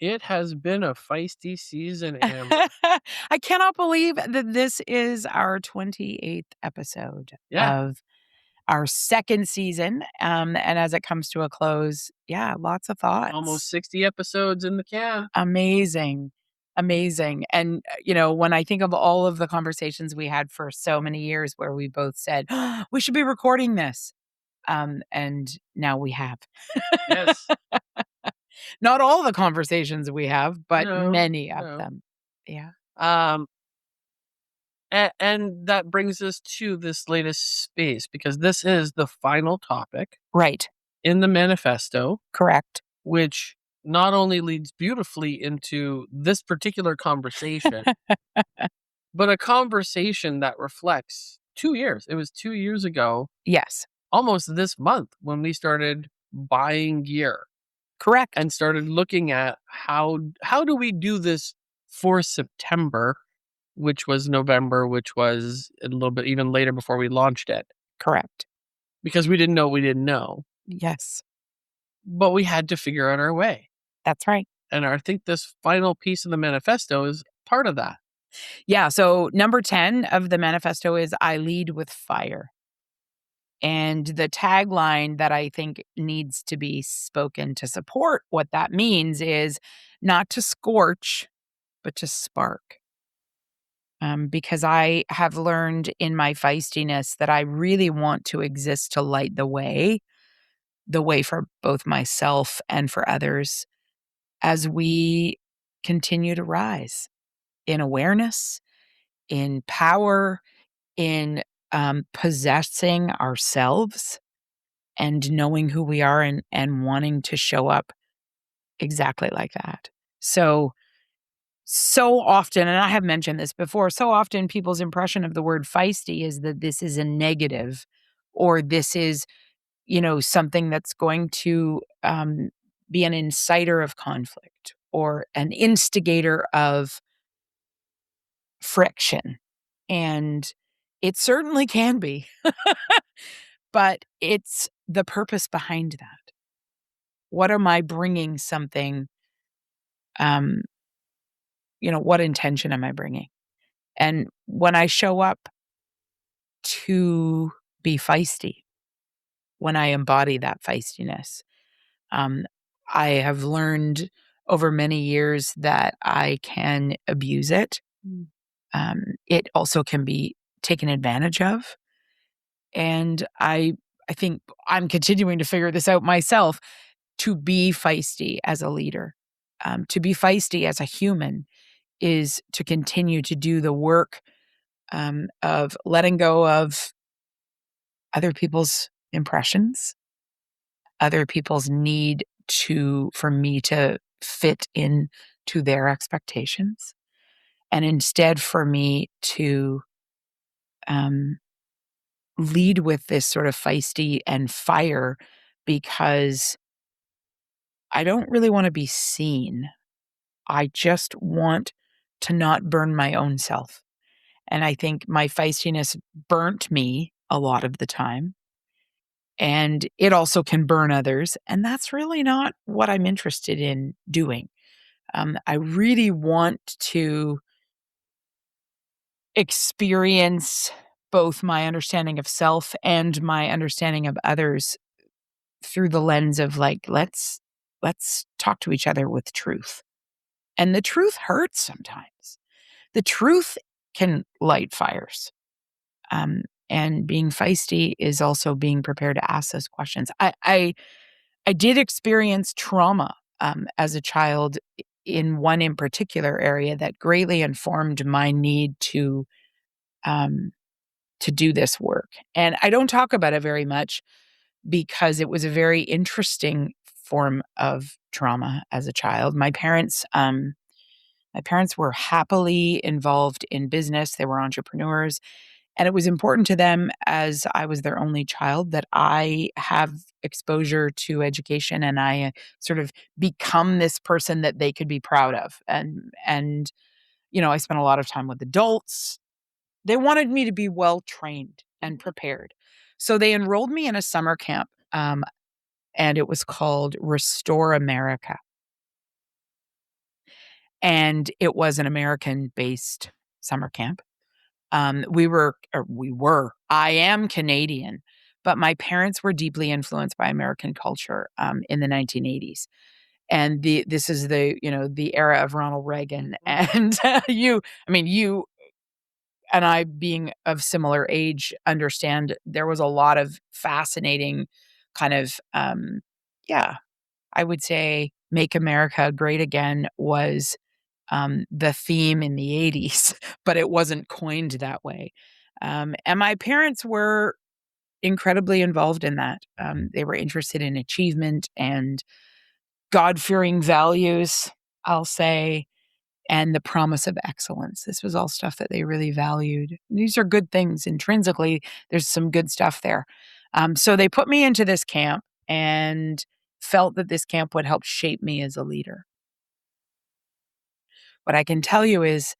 It has been a feisty season, Amber. I cannot believe that this is our 28th episode Yeah, of our second season. And as it comes to a close, yeah, lots of almost thoughts. 60 episodes in the can. Amazing. Amazing. And, when I think of all of the conversations we had for so many years where we both said, we should be recording this. And now we have. Yes. Not all the conversations we have, but No, many of no. them. Yeah. Um, and that brings us to this latest space because this is the final topic Right. in the manifesto, Correct. which not only leads beautifully into this particular conversation, but a conversation that reflects 2 years. It was 2 years ago, Yes. almost this month, when we started buying gear Correct. and started looking at how do we do this for September, which was November, which was a little bit even later before we launched it, Correct. because we didn't know we didn't know, Yes. but we had to figure out our way. That's right. And I think this final piece of the manifesto is part of that. Yeah. So number 10 of the manifesto is I lead with fire. And the tagline that I think needs to be spoken to support what that means is not to scorch, but to spark. Because I have learned in my feistiness that I really want to exist to light the way for both myself and for others as we continue to rise in awareness, in power, in possessing ourselves and knowing who we are and wanting to show up exactly like that. So often, and I have mentioned this before, so often people's impression of the word feisty is that this is a negative or this is, something that's going to be an inciter of conflict or an instigator of friction. And it certainly can be, but it's the purpose behind that. What am I bringing something? Um, what intention am I bringing? And when I show up to be feisty, when I embody that feistiness, um, I have learned over many years that I can abuse it. It also can be taken advantage of. And I think I'm continuing to figure this out myself to be feisty as a leader, to be feisty as a human is to continue to do the work of letting go of other people's impressions, other people's need for me to fit in to their expectations, and instead for me to um, lead with this sort of feisty and fire because I don't really want to be seen. I just want to not burn my own self. And I think my feistiness burnt me a lot of the time. And it also can burn others. And that's really not what I'm interested in doing. I really want to experience both my understanding of self and my understanding of others through the lens of like, let's talk to each other with truth. And the truth hurts sometimes. The truth can light fires. And being feisty is also being prepared to ask those questions. I did experience trauma as a child in one in particular area that greatly informed my need um, to do this work. And I don't talk about it very much because it was a very interesting form of trauma as a child. My parents were happily involved in business. They were entrepreneurs. And it was important to them, as I was their only child, that I have exposure to education and I sort of become this person that they could be proud of. And I spent a lot of time with adults. They wanted me to be well trained and prepared. So they enrolled me in a summer camp, and it was called Restore America. And it was an American-based summer camp. I am Canadian, but my parents were deeply influenced by American culture in the 1980s. And this is the era of Ronald Reagan. And you and I, being of similar age, understand there was a lot of fascinating kind of, yeah, I would say Make America Great Again was the theme in the 80s, but it wasn't coined that way. And my parents were incredibly involved in that. They were interested in achievement and God fearing values, I'll say, and the promise of excellence. This was all stuff that they really valued. These are good things. Intrinsically, there's some good stuff there. So they put me into this camp and felt that this camp would help shape me as a leader. What I can tell you is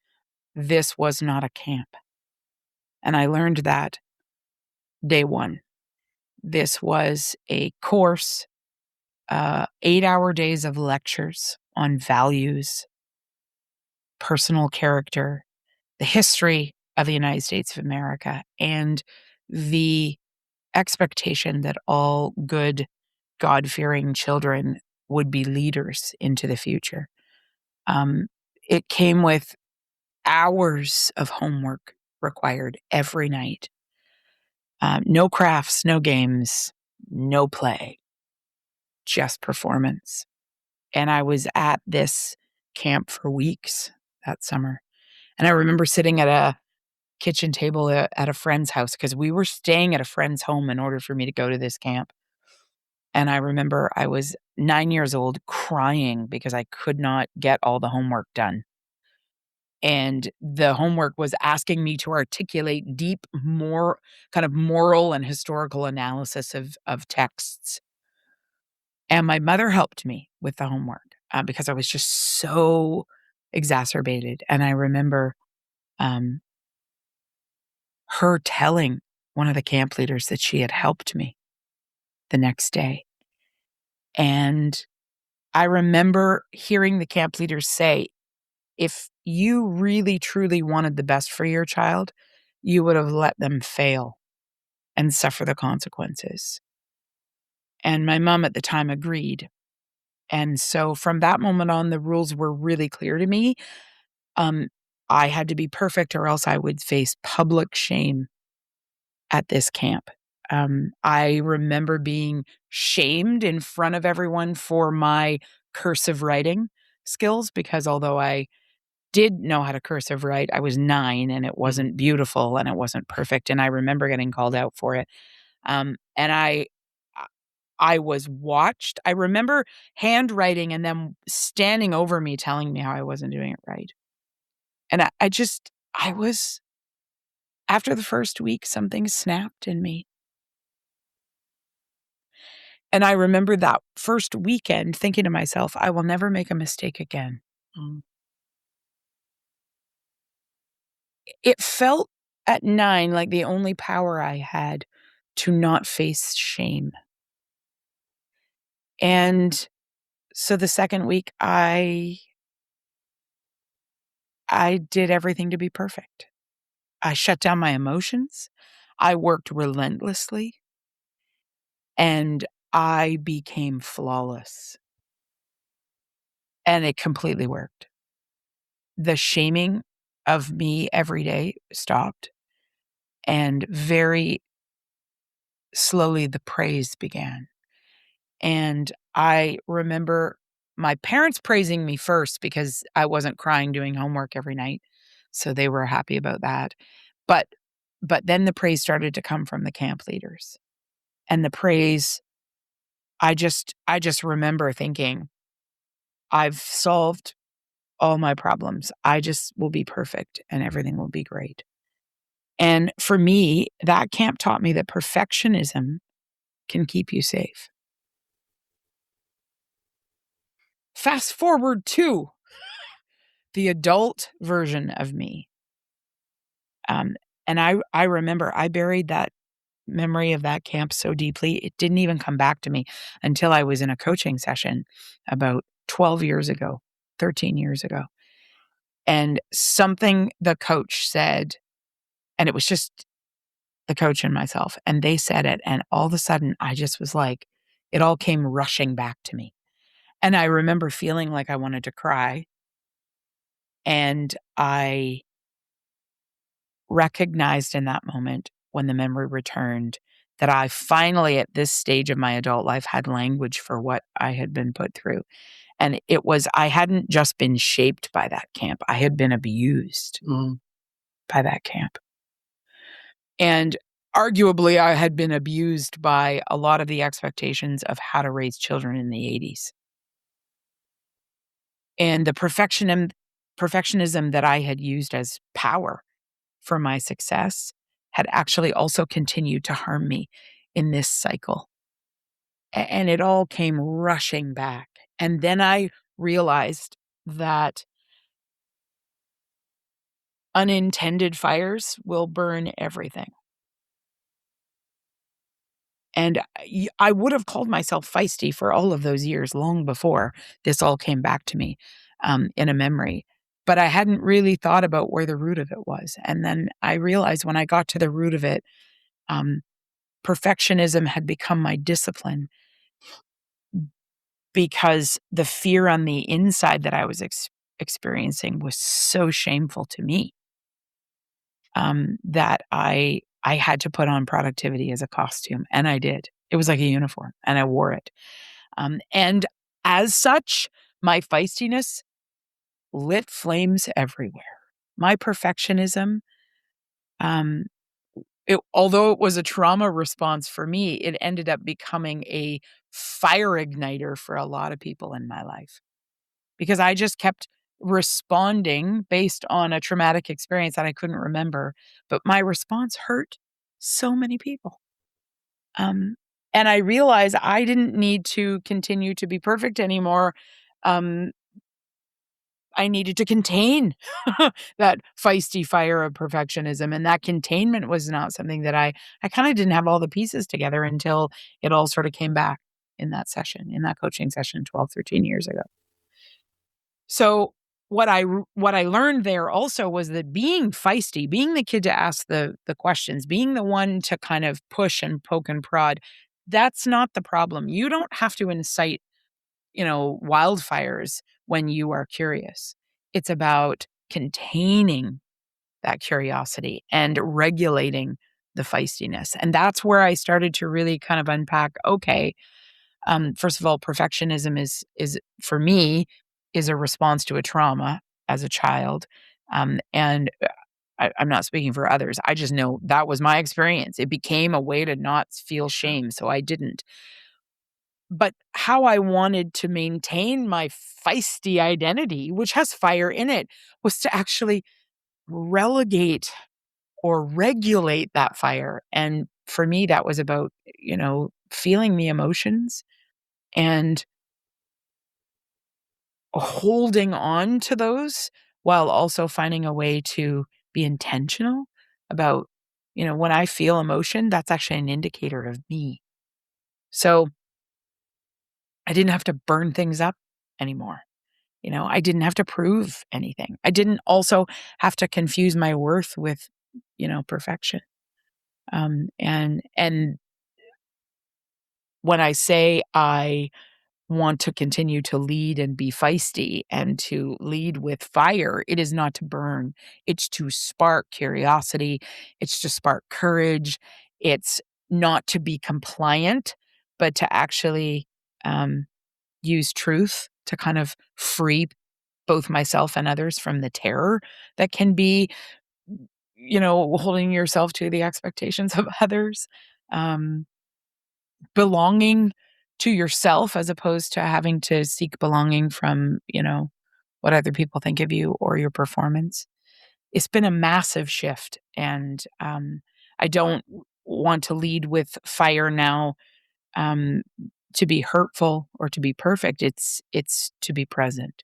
this was not a camp. And I learned that day one. This was a course, 8-hour days of lectures on values, personal character, the history of the United States of America, and the expectation that all good, God fearing children would be leaders into the future. It came with hours of homework required every night. No crafts, no games, no play, just performance. And I was at this camp for weeks that summer. And I remember sitting at a kitchen table at a friend's house because we were staying at a friend's home in order for me to go to this camp. And I remember I was 9 years old crying because I could not get all the homework done. And the homework was asking me to articulate deep, more kind of moral and historical analysis of texts. And my mother helped me with the homework because I was just so exacerbated. And I remember her telling one of the camp leaders that she had helped me the next day. And I remember hearing the camp leaders say, if you really, truly wanted the best for your child, you would have let them fail and suffer the consequences. And my mom at the time agreed. And so from that moment on, the rules were really clear to me. I had to be perfect or else I would face public shame at this camp. I remember being shamed in front of everyone for my cursive writing skills because although I did know how to cursive write, I was 9 and it wasn't beautiful and it wasn't perfect. And I remember getting called out for it. And I was watched. I remember handwriting and them standing over me telling me how I wasn't doing it right. And I was, after the first week, something snapped in me. And I remember that first weekend thinking to myself, I will never make a mistake again. It felt at 9 like the only power I had to not face shame. And so the second week, I did everything to be perfect. I shut down my emotions. I worked relentlessly. And I became flawless. And it completely worked. The shaming of me every day stopped. And very slowly the praise began. And I remember my parents praising me first because I wasn't crying doing homework every night. So they were happy about that. But then the praise started to come from the camp leaders. And the praise, I just remember thinking, I've solved all my problems. I just will be perfect and everything will be great. And for me, that camp taught me that perfectionism can keep you safe. Fast forward to the adult version of me. And I remember I buried that memory of that camp so deeply, it didn't even come back to me until I was in a coaching session about 12 years ago, 13 years ago. And something the coach said, and it was just the coach and myself, and they said it, and all of a sudden, I just was like, it all came rushing back to me. And I remember feeling like I wanted to cry, and I recognized in that moment when the memory returned that I finally, at this stage of my adult life, had language for what I had been put through. And it was, I hadn't just been shaped by that camp, I had been abused Mm. by that camp. And arguably, I had been abused by a lot of the expectations of how to raise children in the 80s. And the perfectionism that I had used as power for my success had actually also continued to harm me in this cycle. And it all came rushing back. And then I realized that unintended fires will burn everything. And I would have called myself feisty for all of those years, long before this all came back to me in a memory. But I hadn't really thought about where the root of it was. And then I realized when I got to the root of it, um, perfectionism had become my discipline because the fear on the inside that I was experiencing was so shameful to me that I had to put on productivity as a costume, and I did. It was like a uniform, and I wore it. And as such, my feistiness lit flames everywhere. My perfectionism, um, although it was a trauma response for me, it ended up becoming a fire igniter for a lot of people in my life because I just kept responding based on a traumatic experience that I couldn't remember. But my response hurt so many people. Um, and I realized I didn't need to continue to be perfect anymore. Um, I needed to contain that feisty fire of perfectionism. And that containment was not something that I kind of didn't have all the pieces together until it all sort of came back in that session, in that coaching session 12, 13 years ago. So what I learned there also was that being feisty, being the kid to ask the questions, being the one to kind of push and poke and prod, that's not the problem. You don't have to incite, wildfires when you are curious. It's about containing that curiosity and regulating the feistiness. And that's where I started to really kind of unpack, okay, first of all, perfectionism is for me is a response to a trauma as a child, and I'm not speaking for others. I just know that was my experience. It became a way to not feel shame, so I didn't. But how I wanted to maintain my feisty identity, which has fire in it, was to actually relegate or regulate that fire. And for me, that was about, feeling the emotions and holding on to those while also finding a way to be intentional about, when I feel emotion, that's actually an indicator of me. So I didn't have to burn things up anymore. I didn't have to prove anything. I didn't also have to confuse my worth with, perfection. And when I say I want to continue to lead and be feisty and to lead with fire, it is not to burn. It's to spark curiosity. It's to spark courage. It's not to be compliant, but to actually use truth to kind of free both myself and others from the terror that can be, holding yourself to the expectations of others. Um, Belonging to yourself as opposed to having to seek belonging from, what other people think of you or your performance. It's been a massive shift, and I don't want to lead with fire now, um, to be hurtful or to be perfect. It's to be present,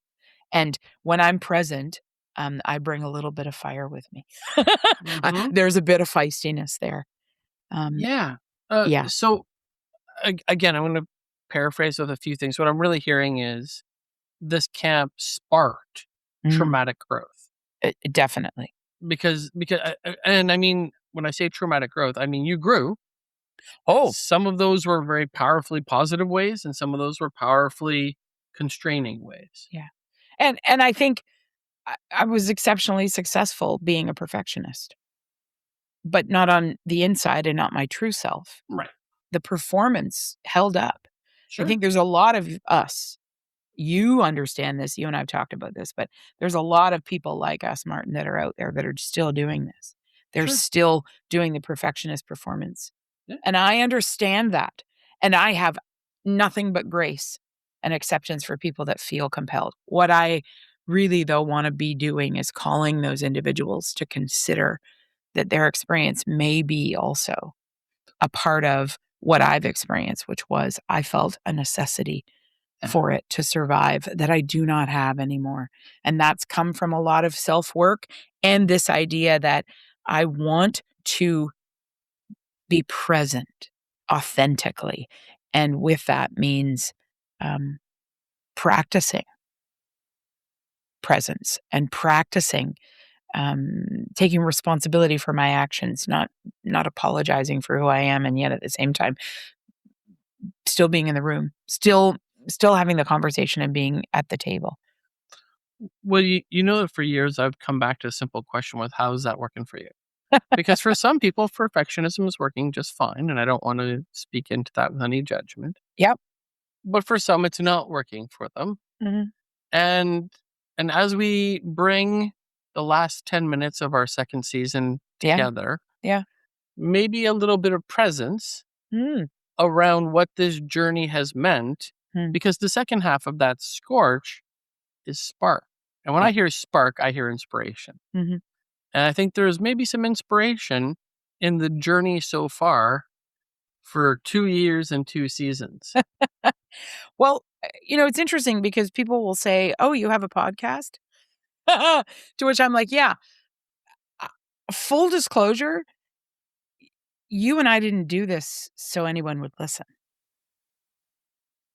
and when I'm present, I bring a little bit of fire with me. Mhm. There's a bit of feistiness there. Um, Yeah. yeah. So again, I'm gonna paraphrase with a few things. What I'm really hearing is this camp sparked Mm, traumatic growth. Definitely. because and I mean, when I say traumatic growth, I mean you grew. Oh, Some of those were very powerfully positive ways, and some of those were powerfully constraining ways. yeah. And I think I was exceptionally successful being a perfectionist, but not on the inside and not my true self. Right. The performance held up. I Sure. think there's a lot of us. You understand this, you and I've talked about this, but there's a lot of people like us, Martin, that are out there that are still doing this. They're Sure. still doing the perfectionist performance. Yeah. And I understand that. And I have nothing but grace and acceptance for people that feel compelled. What I really, though, want to be doing is calling those individuals to consider that their experience may be also a part of what I've experienced, which was I felt a necessity for it to survive that I do not have anymore. And that's come from a lot of self work and this idea that I want to be present authentically. And with that means um, practicing presence and practicing taking responsibility for my actions, not apologizing for who I am, and yet at the same time still being in the room, still having the conversation and being at the table. Well, you know that for years I've come back to a simple question with how is that working for you? Because for some people, perfectionism is working just fine, and I don't want to speak into that with any judgment. Yep. But for some, it's not working for them. Mhm. And as we bring the last 10 minutes of our second season Yeah. together, Yeah. maybe a little bit of presence Mm. around what this journey has meant, Mm. because the second half of that scorch is spark. And when Yeah. I hear spark, I hear inspiration. Mhm. And I think there's maybe some inspiration in the journey so far for 2 years and 2 seasons. Well, it's interesting because people will say, "Oh, you have a podcast?" To which I'm like, "Yeah." Uh, Full disclosure, you and I didn't do this so anyone would listen.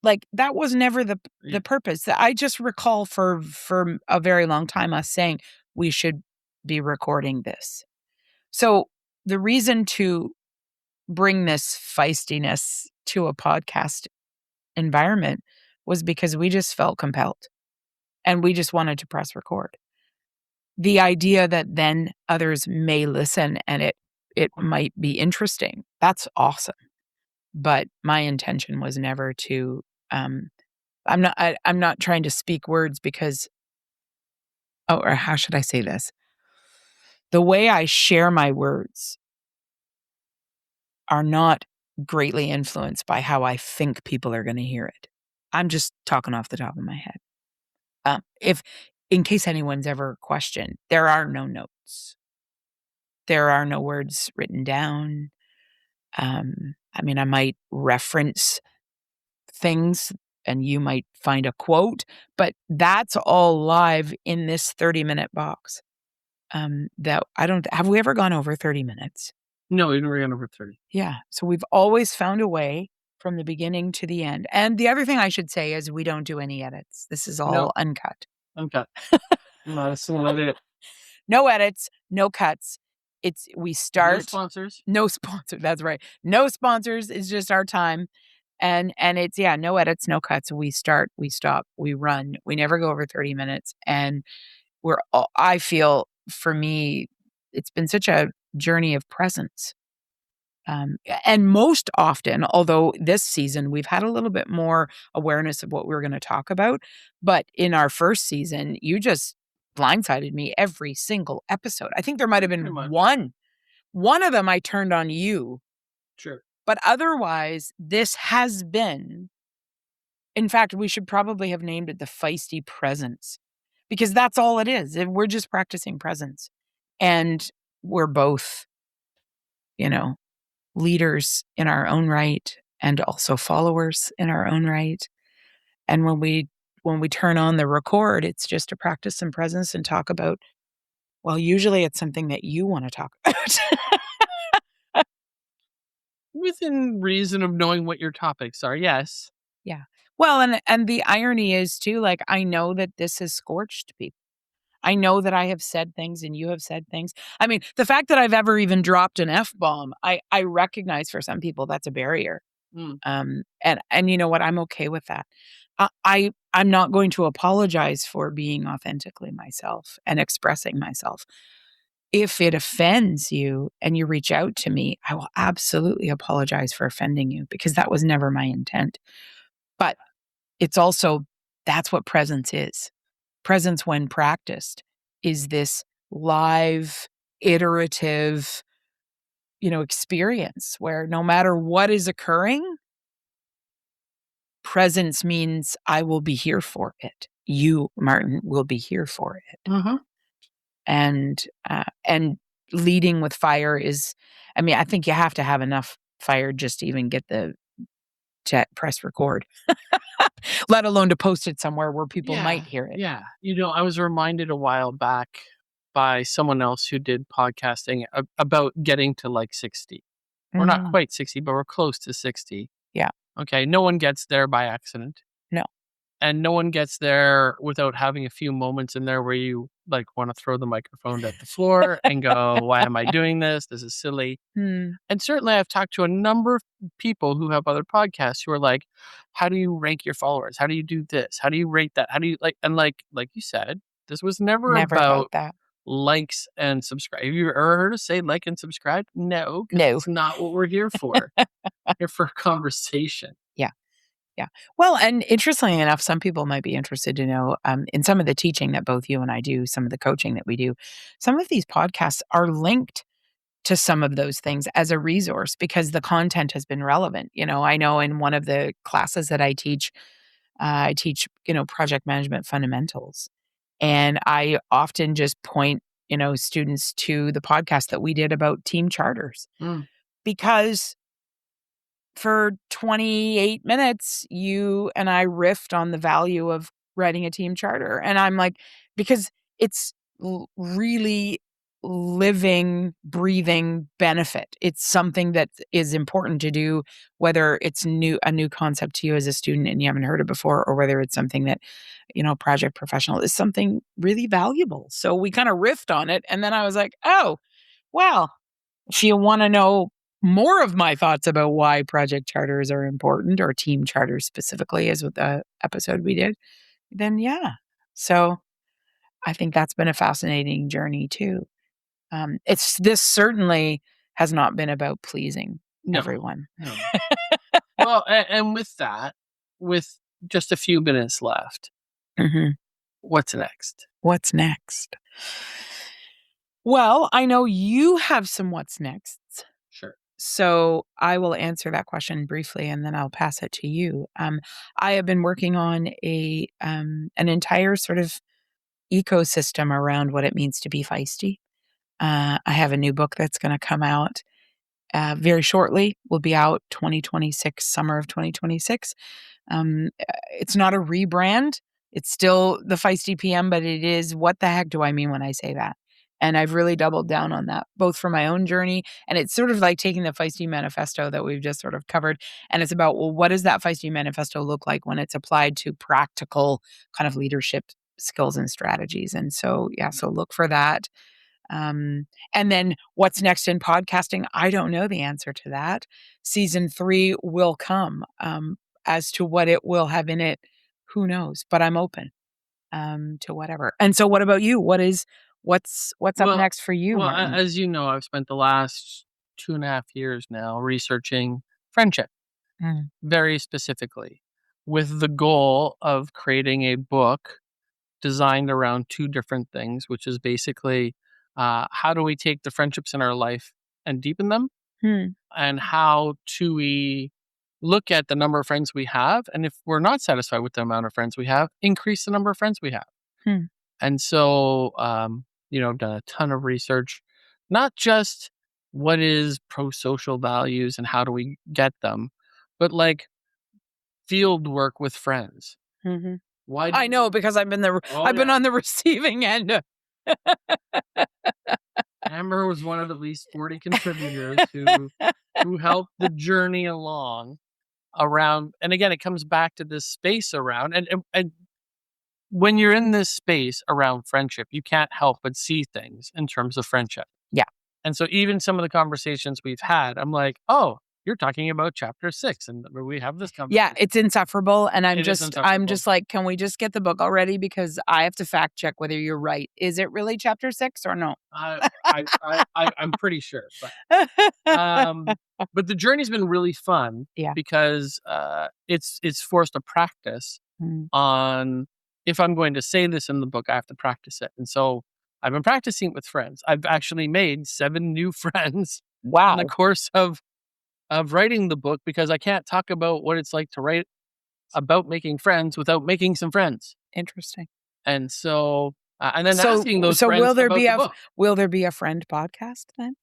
Like, that was never Yeah. the purpose. I just recall for a very long time us saying, "We should be recording this." So, the reason to bring this feistiness to a podcast environment was because we just felt compelled, and we just wanted to press record. The idea that then others may listen and it might be interesting, that's awesome. But my intention was never to, I'm not trying to speak words because or how should I say this? The way I share my words are not greatly influenced by how I think people are gonna hear it. I'm just talking off the top of my head. If in case anyone's ever questioned, there are no notes. There are no words written down. I mean, I might reference things and you might find a quote, but that's all live in this 30-minute box. That I don't have we ever gone over 30 minutes? No, we never got over 30. Yeah. So we've always found a way from the beginning to the end. And the other thing I should say is we don't do any edits. This is No, all uncut. okay. Not a single edit. No edits, no cuts. We No start sponsors. no sponsor. That's right. No sponsors. It's just our time. And it's yeah, no edits, no cuts. We start, we stop, we run. We never go over 30 minutes. And I feel for me, it's been such a journey of presence. And most often, although this season we've had a little bit more awareness of what we were going to talk about, but in our first season, you just blindsided me every single episode. I think there might have Pretty been much. one of them I turned on you, Sure. but otherwise, this has been, in fact, we should probably have named it the feisty presence because that's all it is. We're just practicing presence. And we're both, you know, leaders in our own right and also followers in our own right. And when we turn on the record, it's just to practice some presence and talk about, well, usually it's something that you want to talk about. Within reason of knowing what your topics are, yes. Yeah. Well, and the irony is too, like I know that this has scorched people. I know that I have said things and you have said things. I mean, the fact that I've ever even dropped an F-bomb, I recognize for some people that's a barrier. Mm. And you know what? I'm okay with that. I'm not going to apologize for being authentically myself and expressing myself. If it offends you and you reach out to me, I will absolutely apologize for offending you because that was never my intent. But it's also that's what presence is. Presence, when practiced, is this live, iterative, experience where no matter what is occurring, presence means I will be here for it. You, Martin, will be here for it. Mhm. And leading with fire is, I mean, I think you have to have enough fire just to even get to press record, let alone to post it somewhere where people Yeah, might hear it. yeah. I was reminded a while back by someone else who did podcasting about getting to like 60. We're not Mhm. quite 60, but we're close to 60. Yeah. Okay, no one gets there by accident, No. and no one gets there without having a few moments in there where you, like, wanna throw the microphone at the floor and go, "Why am I doing this? This is silly." Hmm. And certainly, I've talked to a number of people who have other podcasts who are like, "How do you rank your followers? How do you do this? How do you rate that? How do you like?" And like you said, this was never Never about about that. likes and subscribe. Have you ever heard us say like and subscribe? No, because No. it's not what we're here for. Here for a conversation. Yeah. Yeah. Well, and interestingly enough, some people might be interested to know in some of the teaching that both you and I do, some of the coaching that we do, some of these podcasts are linked to some of those things as a resource because the content has been relevant. I know in one of the classes that I teach, project management fundamentals. And I often just point, students to the podcast that we did about team charters Mm. because for 28 minutes, you and I riffed on the value of writing a team charter. And I'm like, because it's really living, breathing benefit. It's something that is important to do, whether it's a new concept to you as a student and you haven't heard it before, or whether it's something that, project professional is something really valuable. So we kind of riffed on it. And then I was like, oh, well, if you want to know more of my thoughts about why project charters are important, or team charters specifically, as with the episode we did, then yeah. So I think that's been a fascinating journey too. This certainly has not been about pleasing No, everyone. no. Well, and with that, with just a few minutes left, Mhm. what's next? What's next? Well, I know you have some what's next. Sure. So I will answer that question briefly and then I'll pass it to you. I have been working on an entire sort of ecosystem around what it means to be feisty. I have a new book that's going to come out very shortly. Will be out 2026, summer of 2026. It's not a rebrand. It's still the Feisty PM, but it is, what the heck do I mean when I say that? And I've really doubled down on that, both for my own journey. And it's sort of like taking the Feisty manifesto that we've just sort of covered. And it's about, well, what does that Feisty manifesto look like when it's applied to practical kind of leadership skills and strategies? And so, yeah, so look for that. And then what's next in podcasting? I don't know the answer to that. Season 3 will come. As to what it will have in it, who knows? But I'm open to whatever. And so, what about you? What's up Well, next for you, well, Martin? as you know, I've spent the last 2.5 years now researching friendship, Mm. very specifically, with the goal of creating a book designed around two different things, which is basically how do we take the friendships in our life and deepen them, Hmm. and how do we look at the number of friends we have, and if we're not satisfied with the amount of friends we have, increase the number of friends we have. Hmm. And so, I've done a ton of research, not just what is pro-social values and how do we get them, but like field work with friends. Mhm. Why I know because Oh, I've been yeah. on the receiving end. Amber was one of at least 40 contributors who helped the journey along around, and again, it comes back to this space around, and when you're in this space around friendship, you can't help but see things in terms of friendship. Yeah. And so even some of the conversations we've had, I'm like, oh, you're talking about chapter 6, and we have this conversation. Yeah, it's insufferable, and I'm It is just insufferable. like, can we just get the book already? Because I have to fact check whether you're right. Is it really chapter 6 or no? I'm pretty sure, but the journey's been really fun Yeah. because it's forced a practice Mm. on if I'm going to say this in the book, I have to practice it. And so I've been practicing it with friends. I've actually made 7 new friends in Wow. the course of writing the book because I can't talk about what it's like to write about making friends without making some friends. Interesting. And so and then So asking those so friends will there about be the a book. friend podcast then?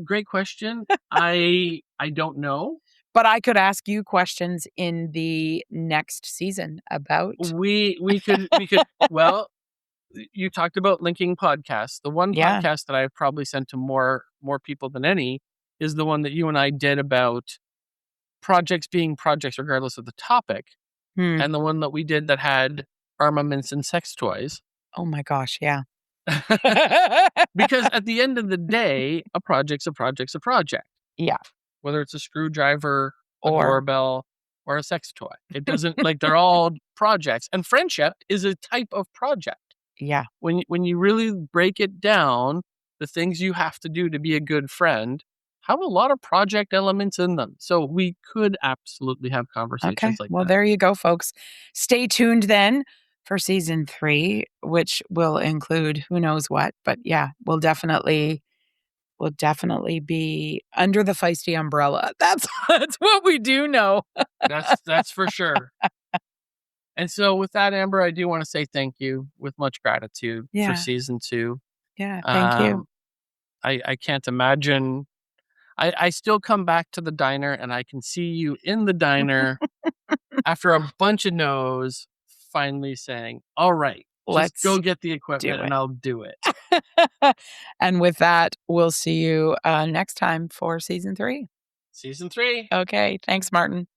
Great question. I don't know. But I could ask you questions in the next season about We could well, you talked about linking podcasts. The one Yeah. podcast that I've probably sent to more people than any is the one that you and I did about projects being projects regardless of the topic, Hmm. and the one that we did that had armaments and sex toys. Oh my gosh, yeah. Because at the end of the day, a project's a project's a project. Yeah. Whether it's a screwdriver, a Or doorbell, or a sex toy. It doesn't like they're all projects. And friendship is a type of project. yeah. When you really break it down, the things you have to do to be a good friend have a lot of project elements in them. So we could absolutely have Okay. conversations like Well, that. there you go, folks. Stay tuned then for season 3, which will include who knows what. But yeah, we'll definitely be under the feisty umbrella. That's what we do know. That's for sure. And so with that, Amber, I do want to say thank you with much gratitude for Yeah. season 2. Yeah. Thank you. I can't imagine. I still come back to the diner and I can see you in the diner after a bunch of no's finally saying, all right, just Let's go get the do equipment it. and I'll do it. And with that, we'll see you next time for season 3. Season 3. Okay. Thanks, Martin.